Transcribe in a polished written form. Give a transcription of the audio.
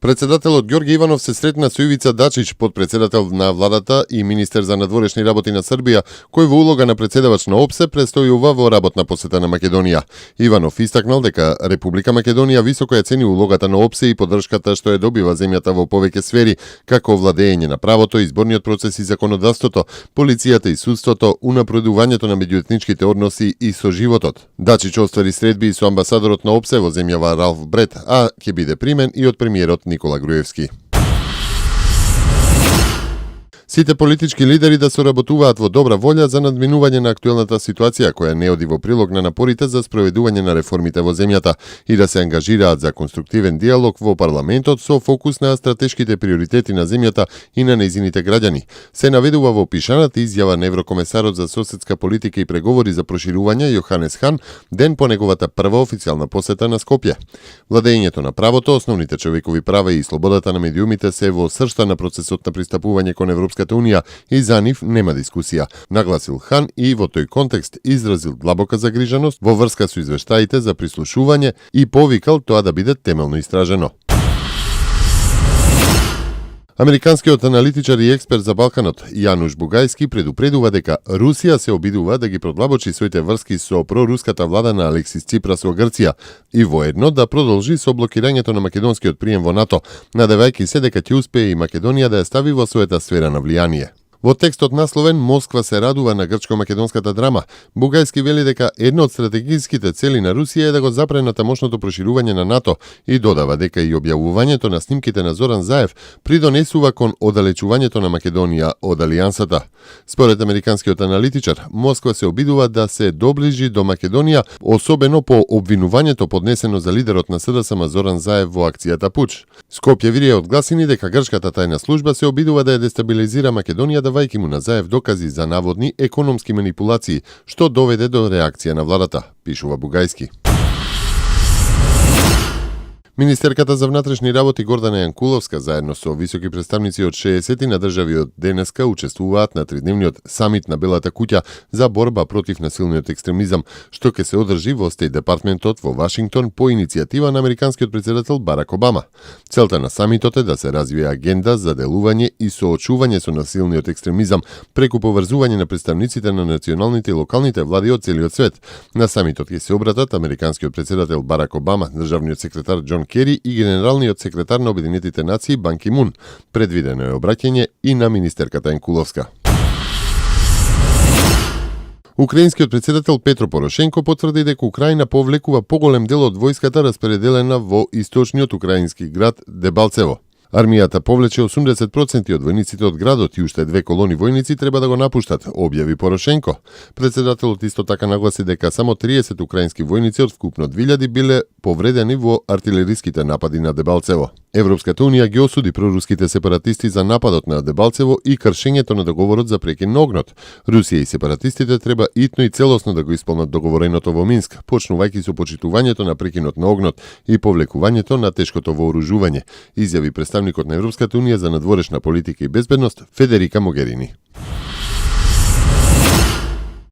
Председателот Ѓорѓе Иванов се сретна со Ивица Дачич, подпредседател на владата и министер за надворешни работи на Србија, кој во улога на председавач на ОПСЕ престојува во работна посета на Македонија. Иванов истакнал дека Република Македонија високо ја цени улогата на ОПСЕ и поддршката што ја добива земјата во повеќе сфери, како владење на правото, изборниот процес и законодавството, полицијата и судството, унапредувањето на меѓуетничките односи и соживотот. Дачич оствари средби со амбасадорот на ОПСЕ во земјава Ралф Бред, а ќе биде примен и од премиерот Никола Груевски. Сите политички лидери да соработуваат во добра волја за надминување на актуелната ситуација која не оди во прилог на напорите за спроведување на реформите во земјата и да се ангажираат за конструктивен диалог во парламентот со фокус на стратешките приоритети на земјата и на нејзините граѓани. Се наведува во пишаната изјава на еврокомесарот за соседска политика и преговори за проширување Јоханес Хан ден по неговата прва официјална посета на Скопје. Владењето на правото, основните човекови права и слободата на медиумите се во сршта на процесот на пристапување кон Европската Унија и за нив нема дискусија, нагласил Хан и во тој контекст изразил длабока загриженост во врска со извештаите за прислушување и повикал тоа да биде темелно истражено. Американскиот аналитичар и експерт за Балканот Јануш Бугајски предупредува дека Русија се обидува да ги продлабочи своите врски со проруската влада на Алексис Ципрас во Грција и воедно да продолжи со блокирањето на македонскиот прием во НАТО, надевајќи се дека ќе успее и Македонија да ја стави во својата сфера на влијание. Во текстот насловен Москва се радува на грчко-македонската драма, Бугајски вели дека една од стратегиските цели на Русија е да го запре на тамошното проширување на НАТО и додава дека и објавувањето на снимките на Зоран Заев придонесува кон оддалечувањето на Македонија од алијансата. Според американскиот аналитичар, Москва се обидува да се доближи до Македонија, особено по обвинувањето поднесено за лидерот на СДСМ Зоран Заев во акцијата Пуч. Скопје вирија одгласини дека грчката тајна служба се обидува да ја дестабилизира Македонија, давајќи му на Заев докази за наводни економски манипулации, што доведе до реакција на владата, пишува Бугајски. Министерката за внатрешни работи Гордана Јанкуловска заедно со високи представници од 60 на држави од денеска учествуваат на тридневниот самит на Белата куќа за борба против насилниот екстремизам, што ќе се одржи во Стејт департментот во Вашингтон по иницијатива на американскиот председател Барак Обама. Целта на самитот е да се развие агенда за делување и соочување со насилниот екстремизам преку поврзување на представниците на националните и локалните влади од целиот свет. На самитот ќе се обратат американскиот председател Барак Обама, државниот секретар Џон Кери и генералниот секретар на Обединетите нации Бан Ки Мун. Предвидено е обраќање и на министерката Јанкуловска. Украинскиот председател Петро Порошенко потврди дека Украина повлекува поголем дел од војската распределена во источниот украински град Дебалцево. Армијата повлече 80% од војниците од градот и уште 2 колони војници треба да го напуштат, објави Порошенко. Председателот исто така нагласи дека само 30 украински војници од вкупно 2000 биле повредени во артилериските напади на Дебалцево. Европската унија ги осуди проруските сепаратисти за нападот на Дебалцево и кршењето на договорот за прекин на огнот. Русија и сепаратистите треба итно и целосно да го исполнат договореното во Минск, почнувајќи со почитувањето на прекинот на огнот и повлекувањето на тешкото вооружување, изјави представникот на Европската унија за надворешна политика и безбедност Федерика Могерини.